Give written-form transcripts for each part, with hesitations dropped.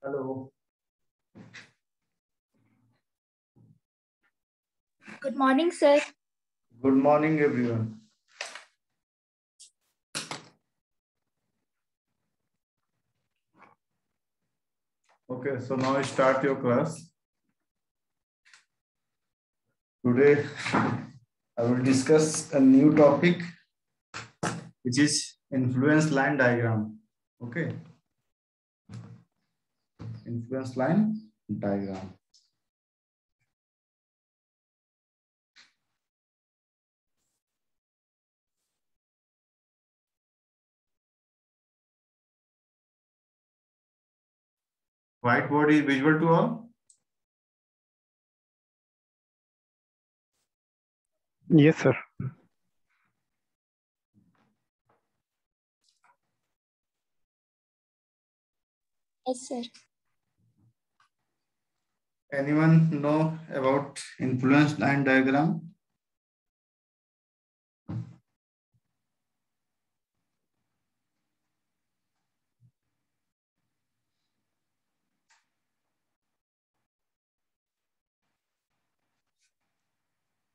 Hello. Good morning, sir. Good morning, everyone. Okay, so now start your class. Today, I will discuss a new topic, which is influence line diagram. Okay, influence line diagram. Whiteboard is visual to all. Yes, sir. Yes, sir. Anyone know about influence line diagram?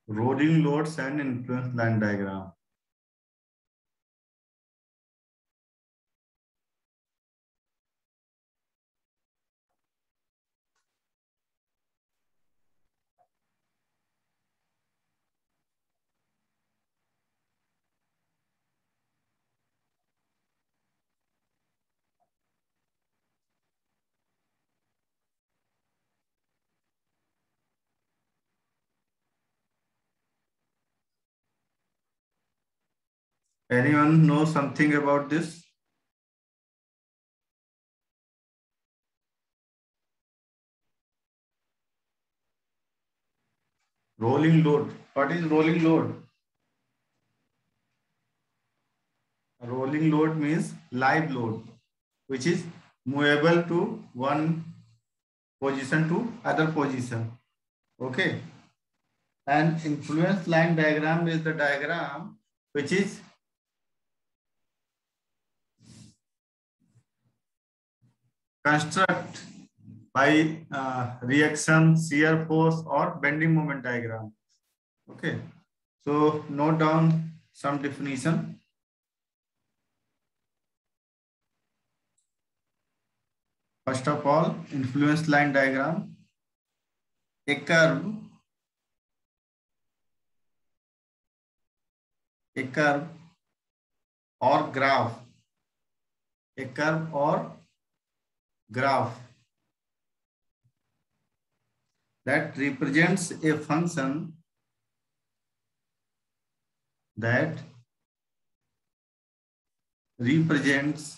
Rolling loads and influence line diagram. Anyone know something about this? Rolling load. What is rolling load? Rolling load means live load, which is movable to one position to other position. Okay. And influence line diagram is the diagram which is construct by reaction, shear force or bending moment diagram. Okay. So note down some definition. First of all, influence line diagram, a curve or graph, a curve or graph that represents a function that represents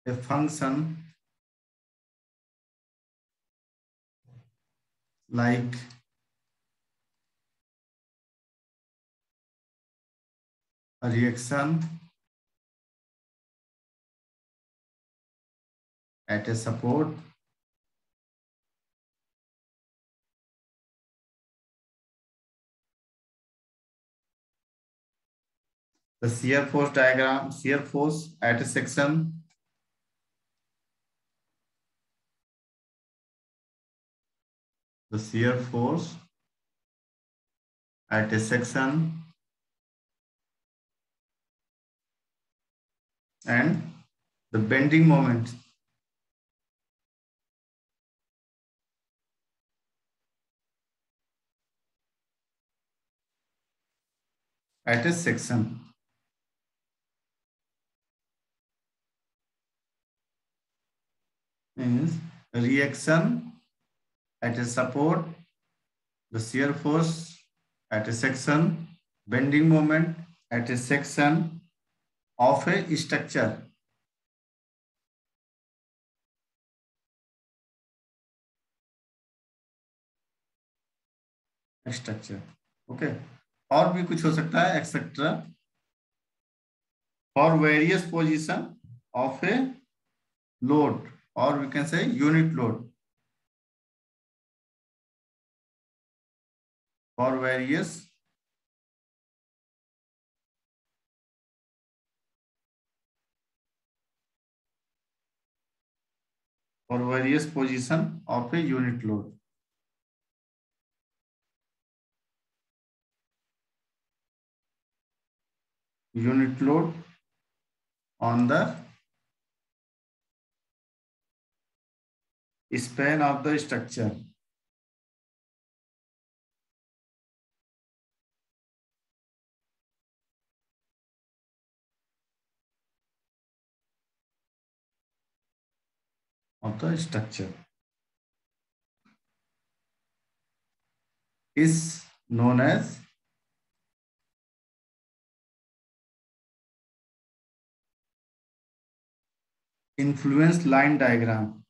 a function like a reaction at a support the shear force diagram, shear force at a section the shear force at a section and the bending moment at a section. Means reaction at a support, the shear force at a section, bending moment at a section of a structure. Structure. Okay. और भी कुछ हो सकता है etcetera for various position of a load or we can say unit load for various for various position of a unit load. Unit load on the span of the structure. Of the structure is known as influence line diagram.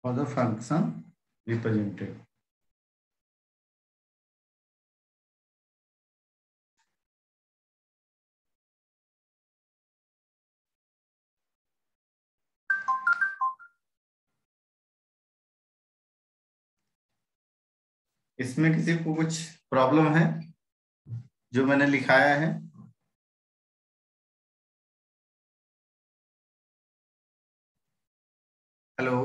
For the function represented. इसमें किसी को कुछ problem है जो मैंने लिखाया है? Hello,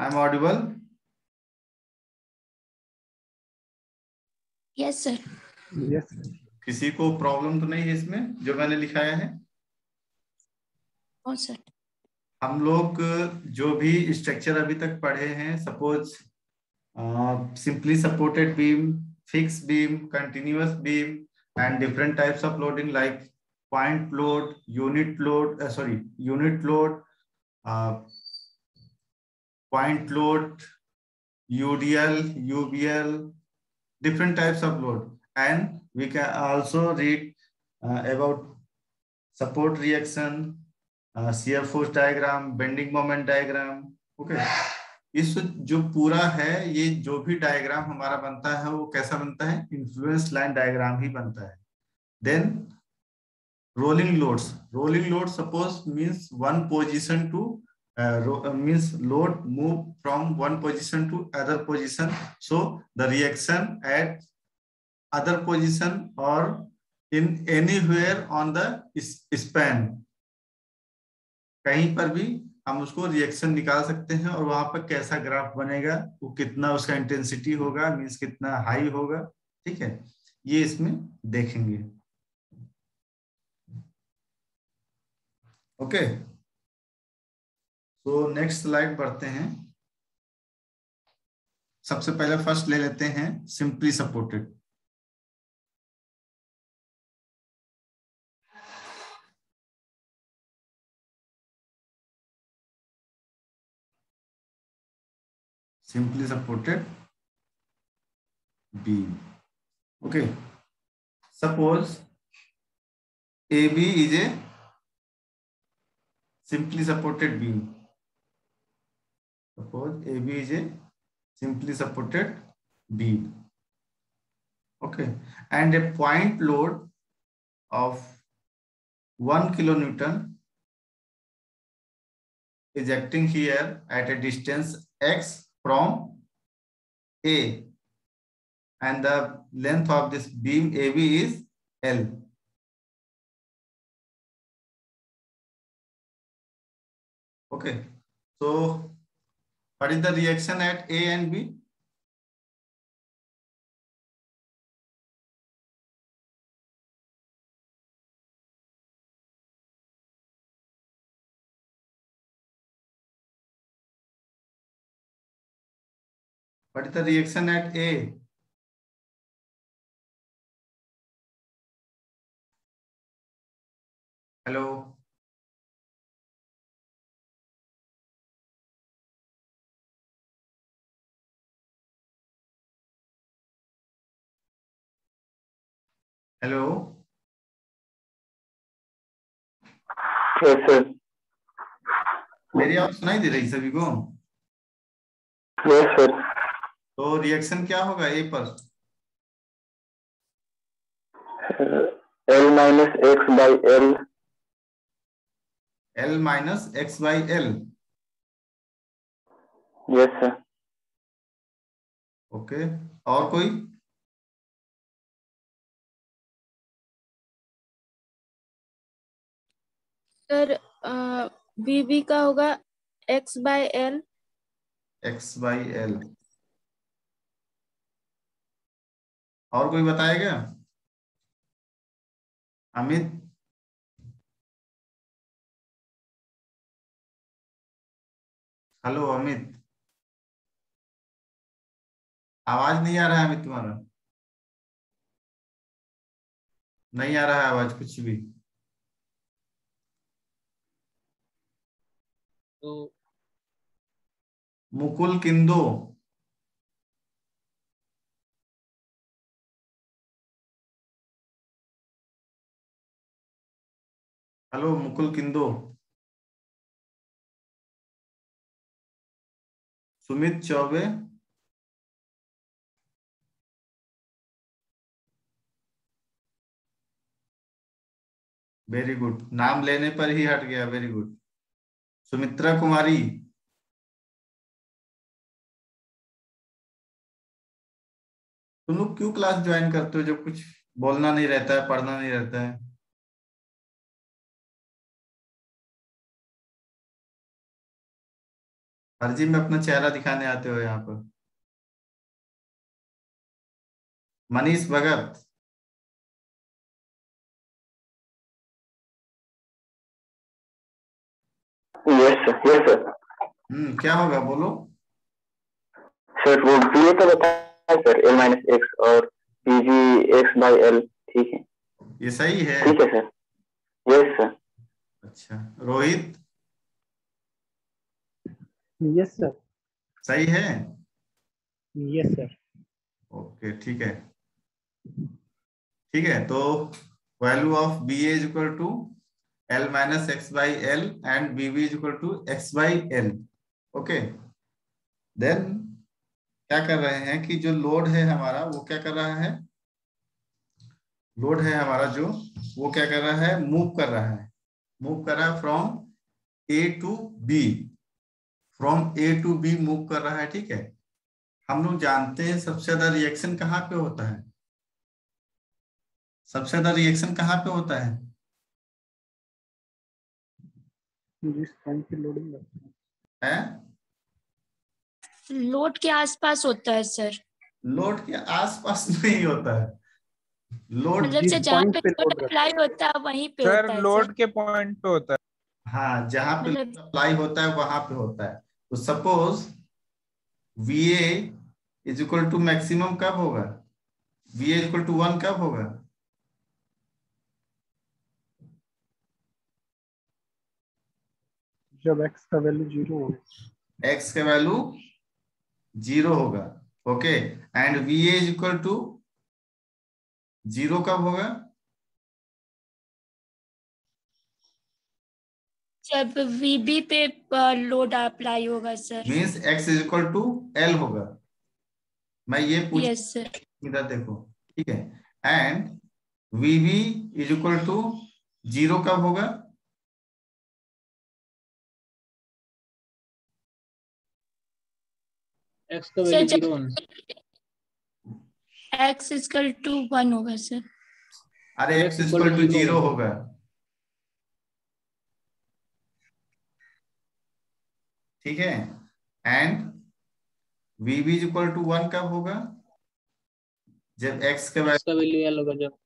I am audible? Yes, sir. Yes. किसी को प्रॉब्लम तो नहीं है इसमें जो मैंने लिखाया है? Oh, sir. हम लोग जो भी स्ट्रक्चर अभी तक पढ़े हैं, suppose simply supported beam, fix beam, continuous beam and different types of loading like point load, unit load, unit load, point load, UDL, UBL, different types of load. And we can also read about support reaction, shear force diagram, bending moment diagram. Okay. इस जो पूरा है, ये जो भी diagram हमारा बनता है वो कैसा बनता है? इन्फ्लुएंस लाइन डायग्राम ही बनता है. Then rolling loads. Rolling load suppose means one position to means load move from one position to other position, so the reaction at other position or in anywhere on the span, कहीं पर भी हम उसको reaction निकाल सकते हैं और वहां पर कैसा ग्राफ बनेगा, वो कितना उसका इंटेंसिटी होगा, मीन्स कितना हाई होगा. ठीक है, ये इसमें देखेंगे. ओके, तो नेक्स्ट स्लाइड बढ़ते हैं. सबसे पहले फर्स्ट ले लेते हैं simply supported. Simply supported beam. Okay, suppose AB is a simply supported beam. Suppose AB is a simply supported beam. Okay, and a point load of 1 kilonewton is acting here at a distance x from A, and the length of this beam AB is L. Okay, so what is the reaction at A and B? What is the reaction at A? Hello. Hello. Yes, sir. मेरी आवाज सुनाई दे रही सभी को? Yes, sir. तो reaction क्या होगा ए पर? L minus X by L. L minus X by L. Yes, sir. Okay, और कोई? सर बीबी का होगा x by L. X by L. और कोई बताएगा? अमित? हेलो अमित, आवाज नहीं आ रहा है अमित तुम्हारा? नहीं आ रहा है आवाज कुछ भी। तो मुकुल किंदो? हेलो मुकुल किंदो? सुमित चौबे? वेरी गुड, नाम लेने पर ही हट गया, वेरी गुड। सुमित्रा कुमारी? तुम लोग क्यों क्लास ज्वाइन करते हो जब कुछ बोलना नहीं रहता है, पढ़ना नहीं रहता है? फर्जी में अपना चेहरा दिखाने आते हो यहाँ पर। मनीष भगत? Yes, sir. Yes, sir. क्या होगा बोलो? सर वो बी तो बताया सर, L minus X और PG X by L। ठीक है, ये सही है? ठीक है सर। Yes, sir. अच्छा, रोहित? Yes sir. सही है? Yes sir. ओके ठीक है, ठीक है। तो value of B is equal to L minus X by L and B B is equal to X by L. Okay, then क्या कर रहे हैं कि जो लोड है हमारा वो क्या कर रहा है, लोड है हमारा जो वो क्या कर रहा है, मूव कर रहा है, मूव कर रहा है from A to B, from A to B move कर रहा है। ठीक है, हम लोग जानते हैं सबसे ज्यादा रिएक्शन कहाँ पे होता है, सबसे ज्यादा रिएक्शन कहाँ पे होता है? जिस पॉइंट पे लोडिंग लगता है? लोड के आसपास होता है सर। लोड के आसपास नहीं होता है, लोड मतलब जिस से जहाँ पॉइंट पे पे लोड लोड अप्लाई होता है वहीं पे सर होता है लोड सर। के पॉइंट पे होता है। हाँ, जहां पे मतलब अप्लाई होता है वहां पे होता है। तो suppose VA is equal to maximum कब होगा, VA इज इक्वल टू 1 कब होगा? जब एक्स का वैल्यू 0 हो। एक्स का वैल्यू 0 होगा। Okay, and VA is equal to 0 कब होगा? जब VB पे लोड अप्लाई होगा sir. Means X is equal to L होगा। मैं ये पूछ, यस सर। इधर देखो, ठीक है, and VB is equal to 0 कब होगा? एक्स का सर वैल्यू जब 0 x इक्वल टू 1 होगा सर। अरे एक्स इज इक्वल टू 0 होगा। ठीक है, and VB is equal to 1 कब होगा? जब x का वैल्यू L होगा जब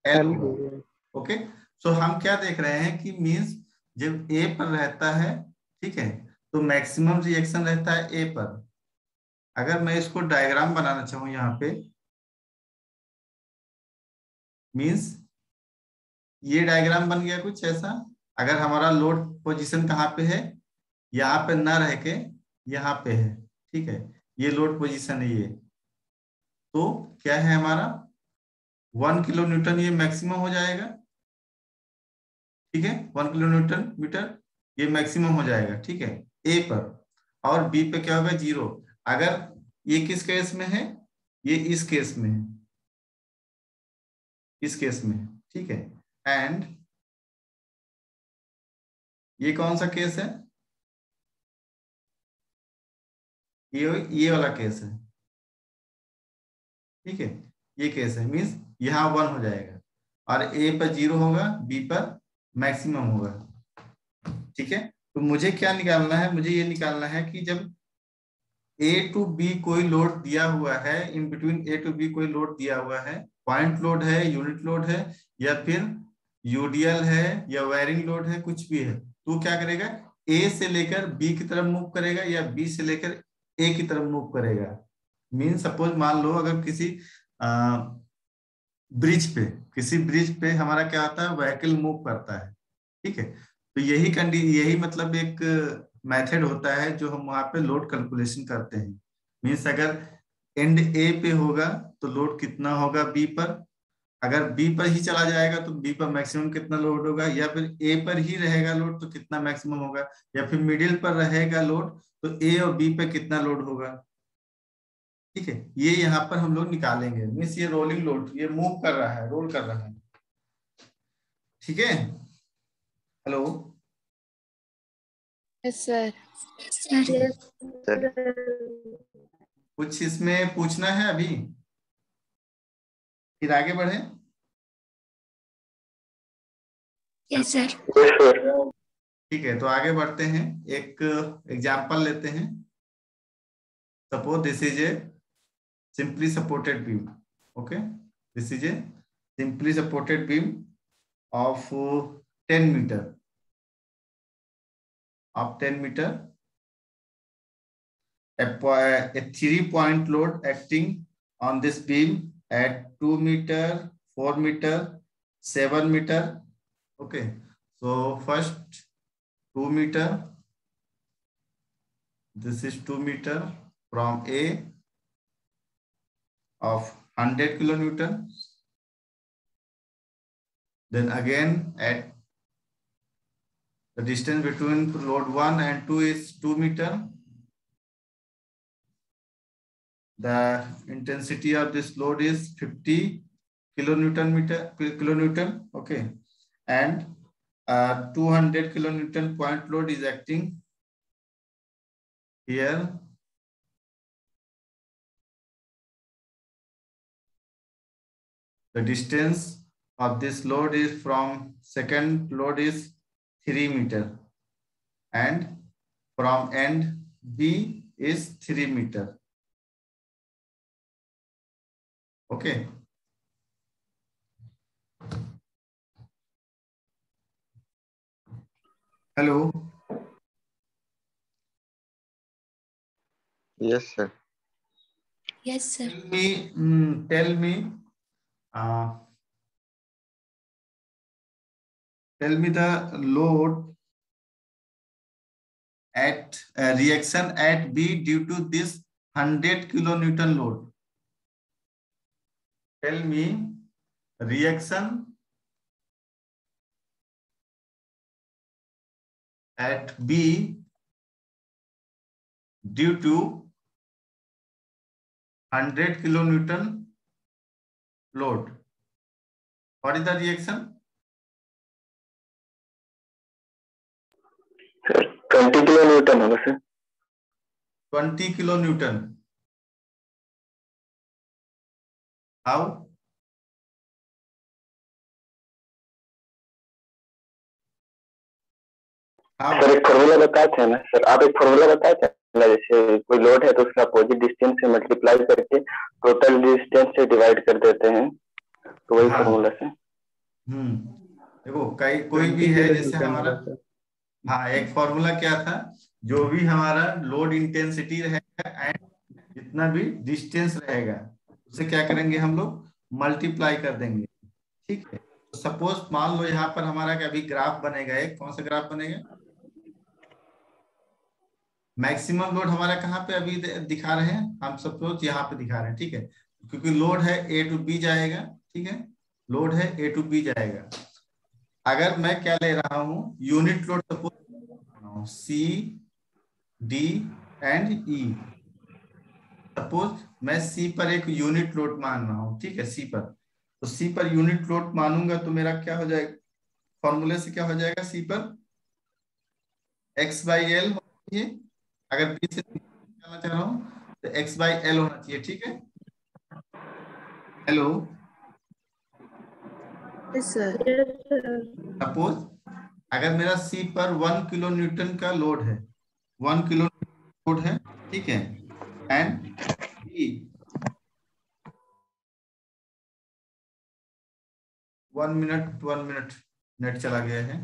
L एल होगा। ओके, सो हम क्या देख रहे हैं कि मीन्स जब A पर रहता है, ठीक है, तो मैक्सिमम रिएक्शन रहता है A पर। अगर मैं इसको डायग्राम बनाना चाहूँ यहाँ पे, मीन्स ये डायग्राम बन गया कुछ ऐसा। अगर हमारा लोड पोजीशन कहाँ पे है, यहाँ पे ना रह के यहाँ पे है, ठीक है, ये लोड पोजीशन है ये, तो क्या है हमारा 1 किलो न्यूटन ये मैक्सिमम हो जाएगा। ठीक है, 1 किलो न्यूटन मीटर ये मैक्सिमम हो जाएगा। ठीक है, ए पर, और बी पे क्या होगा 0। अगर ये किस केस में है, ये इस केस में है, इस केस में, ठीक है। एंड ये कौन सा केस है, ये वाला केस है, ठीक है। ये केस है, मीन्स यहाँ 1 हो जाएगा और ए पर 0 होगा, बी पर मैक्सिमम होगा, ठीक है। तो मुझे क्या निकालना है, मुझे ये निकालना है कि जब ए टू बी कोई लोड दिया हुआ है, in between A to B कोई लोड दिया हुआ है, पॉइंट लोड है, यूनिट लोड है, या फिर यूडीएल है, या वायरिंग लोड है, कुछ भी है, तो क्या करेगा, ए से लेकर बी की तरफ मूव करेगा या बी से लेकर ए की तरफ मूव करेगा। मीन सपोज मान लो अगर किसी ब्रिज पे हमारा क्या होता है, व्हीकल मूव करता है, ठीक है। तो यही मतलब एक मेथड होता है जो हम वहां पे लोड कैलकुलेशन करते हैं। मीन्स अगर एंड ए पे होगा तो लोड कितना होगा बी पर, अगर बी पर ही चला जाएगा तो बी पर मैक्सिमम कितना लोड होगा, या फिर ए पर ही रहेगा लोड तो कितना मैक्सिमम होगा, या फिर मिडिल पर रहेगा लोड तो ए और बी पे कितना लोड होगा, ठीक है। ये यहाँ पर हम लोग निकालेंगे। मीन्स ये रोलिंग लोड, ये मूव कर रहा है, रोल कर रहा है, ठीक है। Hello, yes sir. कुछ इसमें पूछना है अभी, फिर आगे बढ़े? Yes sir. ठीक है, तो आगे बढ़ते हैं, एक एग्जांपल लेते हैं। Suppose this is a simply supported beam, okay, this is a simply supported beam of 10 meter, a 3-point load acting on this beam at 2 meter, 4 meter, 7 meter, okay. So first 2 meter, this is 2 meter from A of 100 kilonewton, then again at the distance between load 1 and 2 is 2 meter, the intensity of this load is 50 kilonewton, okay, and 200 kilonewton point load is acting here. The distance of this load is from second load is 3 meter and from end B is 3 meter. Okay. Hello. Yes, sir. Yes sir. Tell me the load at reaction at B due to this 100 kilonewton load. Tell me reaction at B due to 100 kilonewton load. What is the reaction? 20 kilonewton होगा sir. 20 kilonewton. How? Sir एक formula बताए थे ना sir, आप एक formula बताए थे ना, जैसे कोई लोड है तो उसका अपोजिट डिस्टेंस से मल्टीप्लाई करके टोटल डिस्टेंस से डिवाइड कर देते हैं, तो वही फॉर्मूला से। देखो कोई भी है, जैसे हमारा एक फॉर्मूला क्या था, जो भी हमारा लोड इंटेंसिटी रहेगा एंड जितना भी डिस्टेंस रहेगा उसे क्या करेंगे हम लोग, मल्टीप्लाई कर देंगे, ठीक है। तो सपोज मान लो यहाँ पर हमारा अभी ग्राफ बनेगा, एक कौन सा ग्राफ बनेगा, मैक्सिमम लोड हमारा कहाँ पे अभी दिखा रहे हैं हम, सपोज यहाँ पे दिखा रहे हैं, ठीक है, क्योंकि लोड है ए टू बी जाएगा, ठीक है, लोड है ए टू बी जाएगा। अगर मैं क्या ले रहा हूं, unit load suppose C D and E, suppose मैं सी पर एक यूनिट लोड मान रहा हूँ, ठीक है, सी पर, तो सी पर यूनिट लोड मानूंगा तो मेरा क्या हो जाएगा, फॉर्मूले से क्या हो जाएगा, सी पर x/l होना चाहिए। अगर बी से निकालना चाह रहा हूँ तो x/l होना चाहिए, ठीक है। Hello, yes sir. सपोज अगर मेरा सी पर 1 किलो न्यूटन का लोड है, 1 किलो लोड है, ठीक है, एंड बी 1 मिनट नेट चला गया है।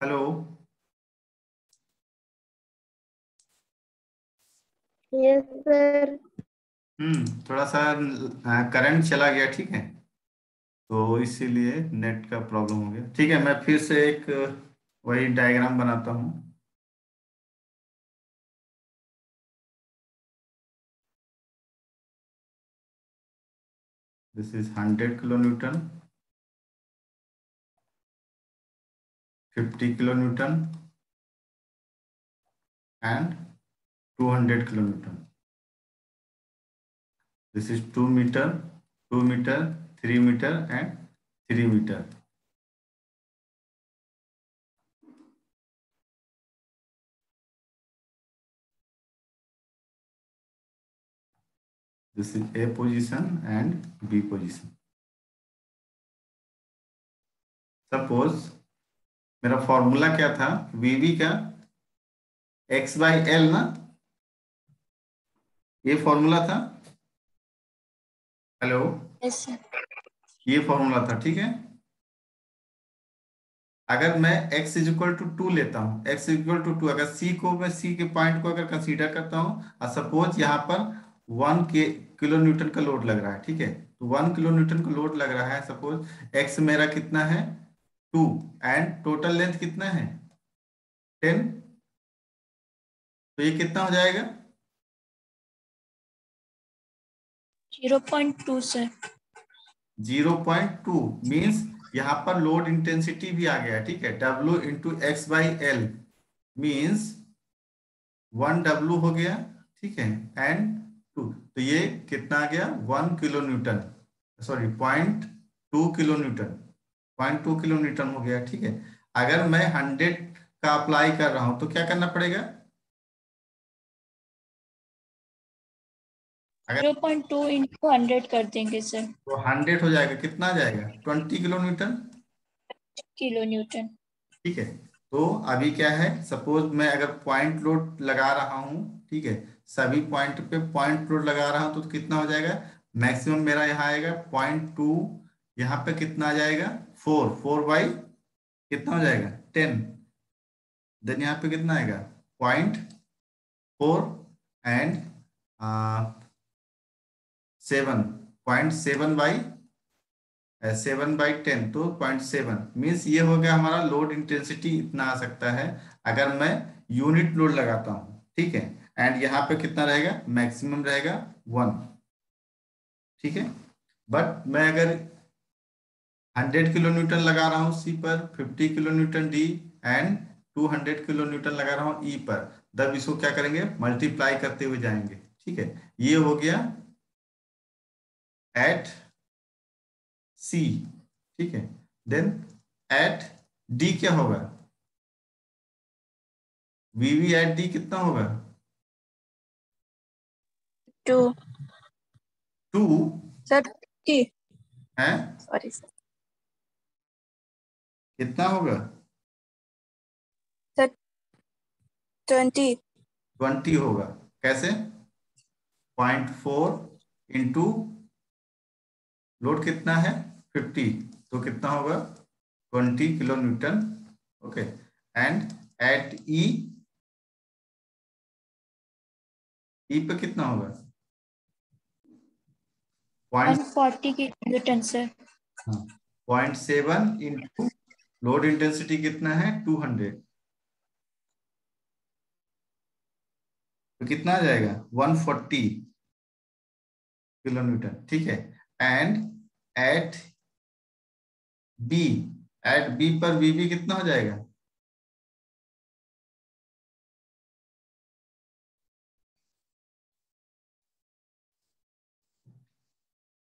Hello, yes sir. थोड़ा सा करंट चला गया, ठीक है, तो इसीलिए नेट का प्रॉब्लम हो गया। ठीक है, मैं फिर से एक वही डायग्राम बनाता हूँ। This is 100 kilo newton, 50 kilo newton and 200 kilo newton. This is 2 metre, 2 metre, 3 metre and 3 metre. This is A position and B position. Suppose मेरा फॉर्मूला क्या था, VV का x/l ना, ये फॉर्मूला था। Hello, yes sir. ये formula था, ठीक है। अगर मैं x इज इक्वल टू 2 लेता हूँ, x इज इक्वल टू 2, अगर c को, मैं c के पॉइंट को अगर कंसीडर करता हूँ, और सपोज यहाँ पर 1 किलो न्यूटन का लोड लग रहा है, ठीक है, तो 1 किलो न्यूटन का लोड लग रहा है, सपोज x मेरा कितना है 2 एंड टोटल लेंथ कितना है 10, तो ये कितना हो जाएगा 0.2 सर। 0.2 मीन्स यहाँ पर लोड इंटेंसिटी भी आ गया, ठीक है, W into x/l means 1W हो गया, ठीक है, एंड 2, तो ये कितना आ गया 1 kilo Newton, sorry 0.2 kilo Newton, 0.2 kilo Newton हो गया, ठीक है। अगर मैं 100 का अप्लाई कर रहा हूं तो क्या करना पड़ेगा, अगर 0.2 इंटू 100 कर देंगे सर। तो 100 हो जाएगा, कितना आ जाएगा 20 किलो न्यूटन, किलो न्यूटन। ठीक है। तो अभी क्या है, सपोज मैं अगर पॉइंट लोड लगा रहा हूं, ठीक है, सभी पॉइंट पे पॉइंट लोड लगा रहा हूं तो कितना हो जाएगा, मैक्सिमम मेरा यहाँ आएगा 0.2, यहाँ पे कितना आ जाएगा 4 बाई कितना हो जाएगा 10, देन यहाँ पे कितना आएगा 0.4 एंड 0.7 बाई 7/10, तो 0.7 मीन्स ये हो गया हमारा लोड इंटेंसिटी, इतना आ सकता है अगर मैं यूनिट लोड लगाता हूँ, ठीक है, एंड यहाँ पे कितना रहेगा, मैक्सिमम रहेगा 1, ठीक है। बट मैं अगर 100 किलो न्यूटन लगा रहा हूँ सी पर, 50 kilo Newton D and 200 kilo Newton लगा रहा हूँ ई पर, तब इसको क्या करेंगे, मल्टीप्लाई करते हुए जाएंगे, ठीक है। ये हो गया एट सी, ठीक है, देन एट डी क्या होगा, वीवी एट डी कितना होगा 2 2 सर। है, सॉरी सर। कितना होगा सर 20। 20 होगा, कैसे 0.4 इंटू लोड कितना है 50, तो कितना होगा 20 kilo newton, okay, and at E पे कितना होगा point 140 kilonewton sir. 0.7 into load intensity कितना है 200, तो कितना आ जाएगा 140 किलोन्यूटन, ठीक है। And at B, at B पर वीबी कितना हो जाएगा,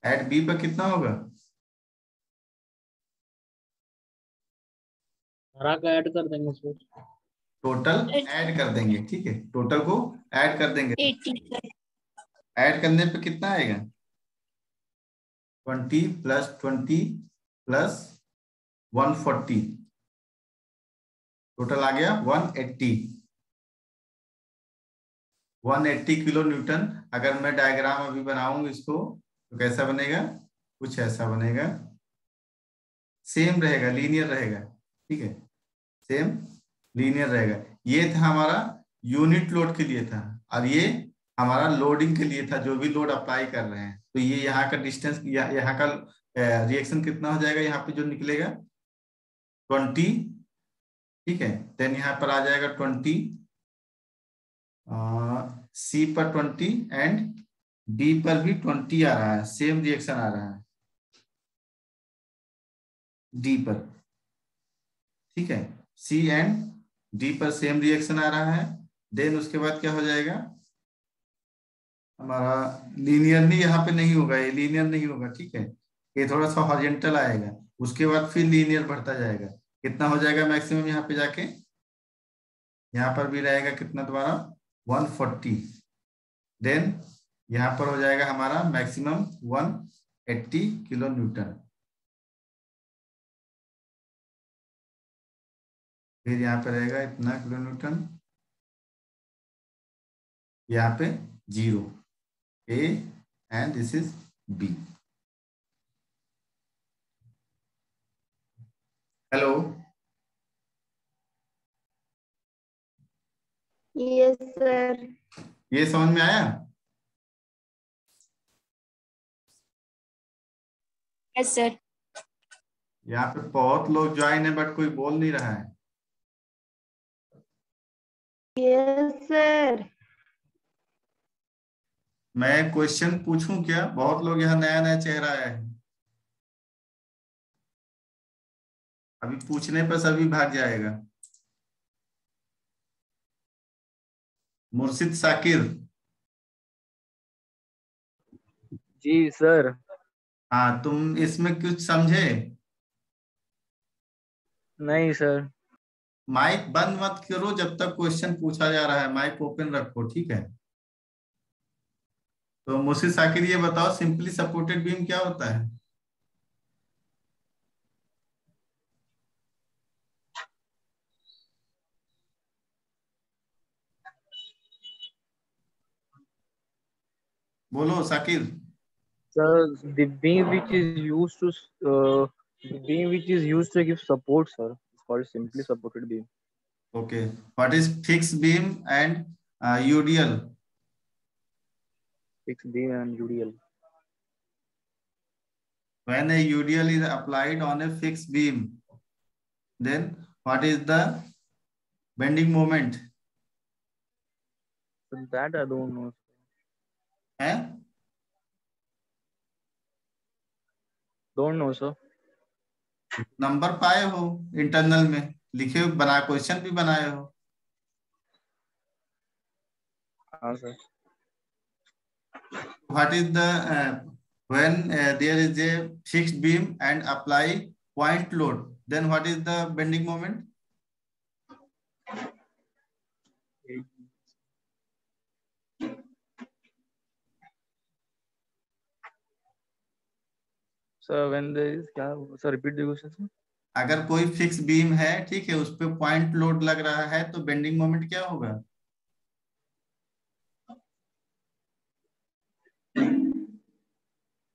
एट बी पर कितना होगा, हरा का ऐड कर देंगे सर। टोटल ऐड कर देंगे, ठीक है, टोटल को ऐड कर देंगे। 80 सर। ऐड करने पे कितना आएगा 20 प्लस 20 प्लस 140, टोटल आ गया 180 किलो न्यूटन। अगर मैं डायग्राम अभी बनाऊं इसको तो कैसा बनेगा, कुछ ऐसा बनेगा, सेम रहेगा, लीनियर रहेगा, ठीक है, सेम लीनियर रहेगा। ये था हमारा यूनिट लोड के लिए था, और ये हमारा लोडिंग के लिए था, जो भी लोड अप्लाई कर रहे हैं। तो ये यहाँ का डिस्टेंस, यहाँ का रिएक्शन कितना हो जाएगा, यहाँ पे जो निकलेगा 20, ठीक है। देन यहाँ पर आ जाएगा 20, सी पर 20 एंड डी पर भी 20 आ रहा है, सेम रिएक्शन आ रहा है डी पर, ठीक है, सी एंड डी पर सेम रिएक्शन आ रहा है। देन उसके बाद क्या हो जाएगा हमारा, लीनियर नहीं, यहाँ पे नहीं होगा, ये लीनियर नहीं होगा, ठीक है, ये थोड़ा सा हॉरिजॉन्टल आएगा, उसके बाद फिर लीनियर बढ़ता जाएगा। कितना हो जाएगा मैक्सिमम यहाँ पे जाके, यहाँ पर भी रहेगा कितना दोबारा 140, देन यहाँ पर हो जाएगा हमारा मैक्सिमम 180 किलो न्यूटन, फिर यहाँ पे रहेगा इतना किलो न्यूटन, यहाँ पे 0, A and this is B. Hello, yes sir. ये समझ में आया? Yes sir. यहाँ पे बहुत लोग ज्वाइन है बट कोई बोल नहीं रहा है। Yes sir. मैं क्वेश्चन पूछूं क्या? बहुत लोग यहाँ नया नया चेहरा है, अभी पूछने पर सभी भाग जाएगा। मुर्शिद साकिर, जी सर। हाँ, तुम इसमें कुछ समझे? नहीं सर। माइक बंद मत करो जब तक क्वेश्चन पूछा जा रहा है, माइक ओपन रखो, ठीक है। तो मुर्शिद साकिर ये बताओ, सिंपली सपोर्टेड बीम क्या होता है? बोलो Sakir. Sir, the beam which is used to give support, sir, it's called simply supported beam. Okay, what is fixed beam and UDL? Fixed beam and UDL. When a UDL is applied on a fixed beam, then what is the bending moment? So that I don't know. है? Don't know, sir. Number पाए हो internal में, लिखे हो, बना question भी बनाए हो। हाँ sir. What is the when there is a fixed beam and apply point load, then what is the bending moment? Sir, when there is क्या? Sir, repeat the question, sir. अगर कोई फिक्स बीम है, ठीक है, उस पे point load लग रहा है, तो बेंडिंग मोमेंट क्या होगा?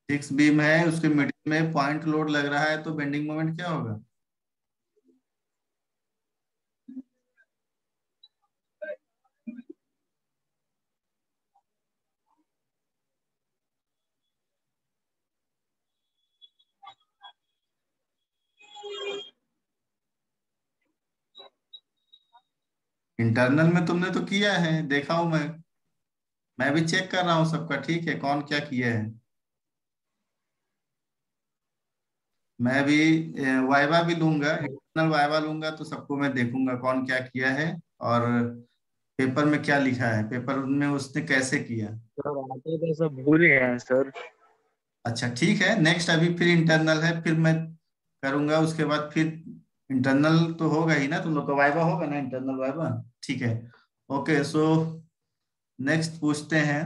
फिक्स बीम है, उसके मिडिल में पॉइंट लोड लग रहा है, तो बेंडिंग मोमेंट क्या होगा? इंटरनल में तुमने तो किया है, देखा हूं मैं भी चेक कर रहा हूँ सबका, ठीक है, कौन क्या किया है। मैं भी वाइवा भी लूंगा, इंटरनल वाइवा लूंगा तो सबको मैं देखूंगा कौन क्या किया है और पेपर में क्या लिखा है, पेपर में उसने कैसे किया। सर आगे तो सब भूल गए हैं सर। अच्छा ठीक है, नेक्स्ट अभी फिर इंटरनल है, फिर मैं करूंगा, उसके बाद फिर इंटरनल तो होगा ही ना, तुम लोग का वाइवा होगा ना, इंटरनल वाइवा, ठीक है। ओके सो नेक्स्ट पूछते हैं।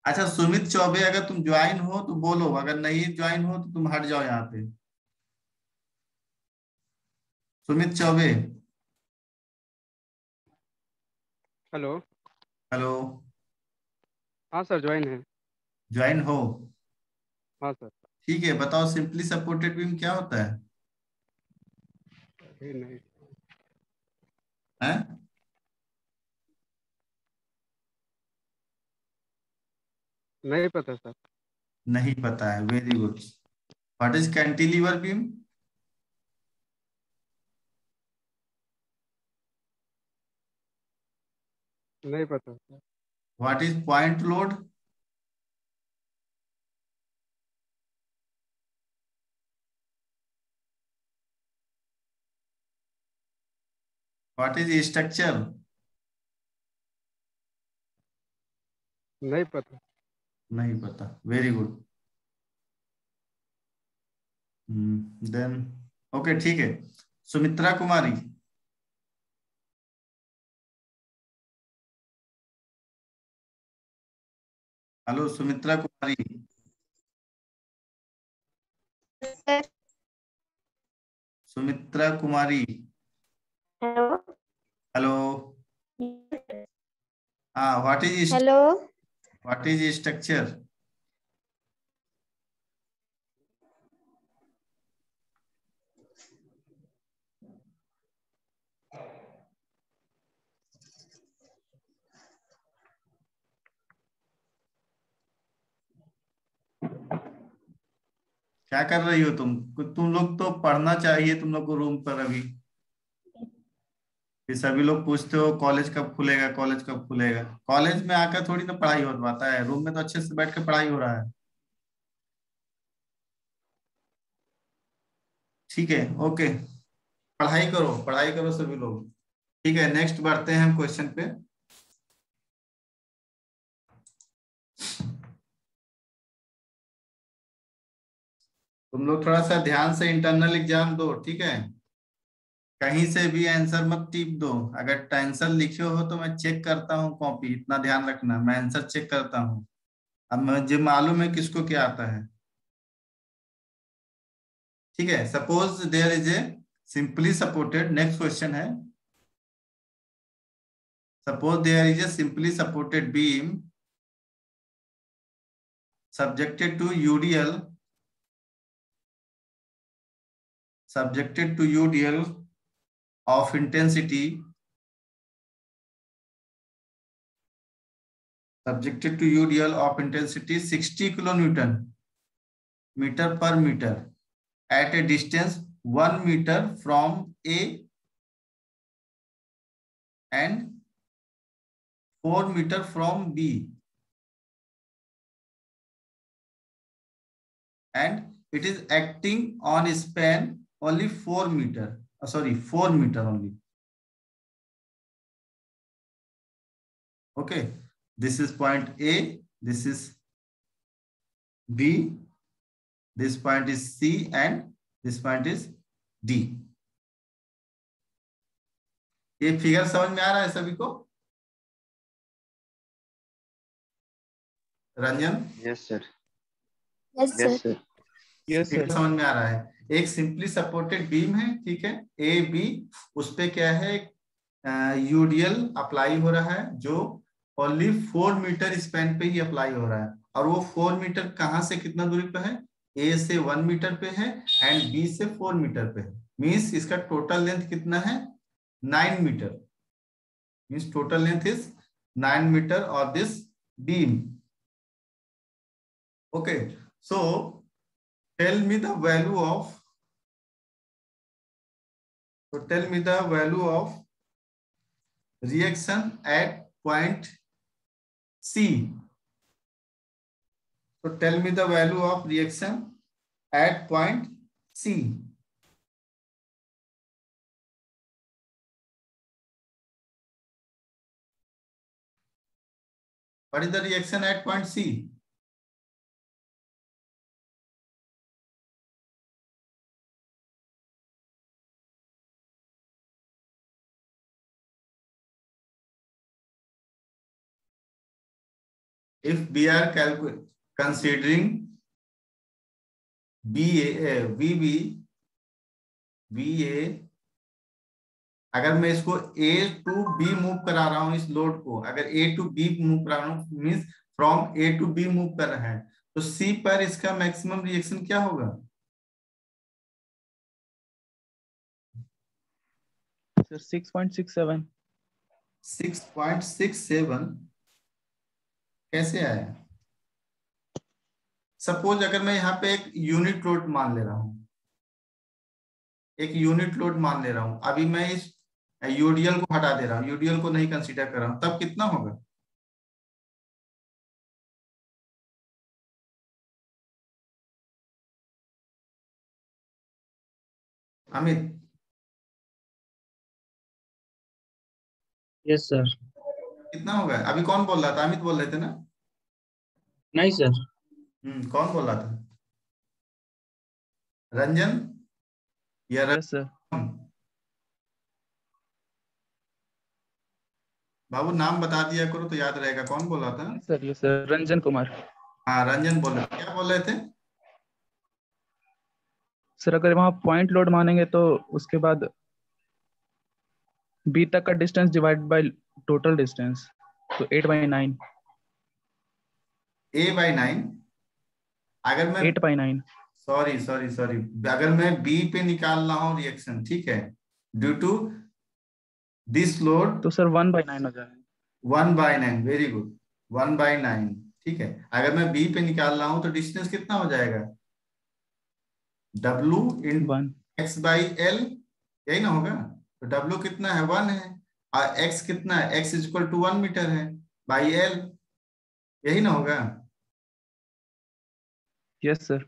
अच्छा सुमित चौबे, अगर तुम ज्वाइन हो तो बोलो, अगर नहीं ज्वाइन हो तो तुम हट जाओ यहाँ पे। सुमित चौबे। हेलो। हेलो। हाँ सर, ज्वाइन है। ज्वाइन हो, हाँ सर। ठीक है। बताओ सिंपली सपोर्टेड बीम क्या होता है? अभी नहीं। हैं? नहीं पता सर। नहीं पता है, very good. What is cantilever beam? नहीं पता sir. What is point load? What is structure? नहीं पता। नहीं पता, वेरी गुड। देन ओके ठीक है। सुमित्रा कुमारी। हेलो सुमित्रा कुमारी। सर। सुमित्रा कुमारी। हेलो। हेलो। हाँ, हेलो। What is structure? क्या कर रही हो तुम लोग तो पढ़ना चाहिए तुम लोग को रूम पर अभी। फिर सभी लोग पूछते हो कॉलेज कब खुलेगा, कॉलेज कब खुलेगा। कॉलेज में आकर थोड़ी ना पढ़ाई हो पाता है, रूम में तो अच्छे से बैठ के पढ़ाई हो रहा है। ठीक है, ओके। पढ़ाई करो सभी लोग। ठीक है, नेक्स्ट बढ़ते हैं हम क्वेश्चन पे। तुम लोग थोड़ा सा ध्यान से इंटरनल एग्जाम दो, ठीक है। कहीं से भी आंसर मत टिप दो। अगर आंसर लिखे हो तो मैं चेक करता हूँ कॉपी, इतना ध्यान रखना, मैं आंसर चेक करता हूँ। अब मुझे मालूम है किसको क्या आता है। ठीक है, suppose there is a simply supported, next question है। Suppose there is a simply supported beam subjected to UDL subjected to UDL of intensity subjected to UDL of intensity 60 kilonewton meter per meter at a distance 1 meter from A and 4 meter from B, and it is acting on a span only 4 meter, 4 meter only. Okay, this is point A, this is B, this point is C, and this point is D. ये figure समझ में आ रहा है सभी को? Ranjan? Yes sir. Yes yes sir. Sir. Yes figure sir. समझ में आ रहा है। एक सिंपली सपोर्टेड बीम है, ठीक है, ए बी, उस पे क्या है, यूडीएल अप्लाई हो रहा है जो ओनली 4 मीटर स्पैन पे ही अप्लाई हो रहा है। और वो 4 मीटर कहाँ से कितना दूरी पे है? ए से 1 मीटर पे है एंड बी से 4 मीटर पे है। मीन्स इसका टोटल लेंथ कितना है? 9 मीटर। Means total length is 9 metre of this beam. Okay, so tell me the value of reaction at point C. So tell me the value of reaction at point C. What is the reaction at point C? If we are considering VB, अगर मैं इसको A to B move करा रहा हूं, इस load को अगर A to B move करा रहा हूं, means from A to B move कर रहा है, तो C पर इसका मैक्सिमम रिएक्शन क्या होगा? सर 6.67। 6.67 कैसे आया? सपोज अगर मैं यहाँ पे एक यूनिट लोड मान ले रहा हूं, अभी मैं इस यूडीएल को हटा दे रहा हूं, यूडीएल को नहीं कंसीडर कर रहा हूं, तब कितना होगा? अमित? Yes sir. कितना होगा? अभी कौन बोल रहा था? अमित बोल रहे थे ना? नहीं सर। कौन बोल रहा था? रंजन या यस सर। बाबू नाम बता दिया करो तो याद रहेगा। कौन बोल रहा था? Sir yes sir, Ranjan Kumar. हाँ रंजन बोल रहे थे। क्या बोल रहे थे? सर अगर वहाँ पॉइंट लोड मानेंगे तो उसके बाद बी तक का distance divide by total distance, तो 8/9। A/9। अगर मैं 8/9। सॉरी, अगर मैं बी पे निकाल रहा हूँ रिएक्शन, ठीक है, ड्यू टू दिस लोड, तो सर 1/9 हो जाएगा। 1/9, वेरी गुड, 1/9, ठीक है। अगर मैं बी पे निकाल रहा हूं तो डिस्टेंस कितना हो जाएगा? W इन x/L, यही ना होगा? तो W कितना है? 1 है, और x कितना है? x = 1 मीटर है बाई L, यही ना होगा? Yes sir.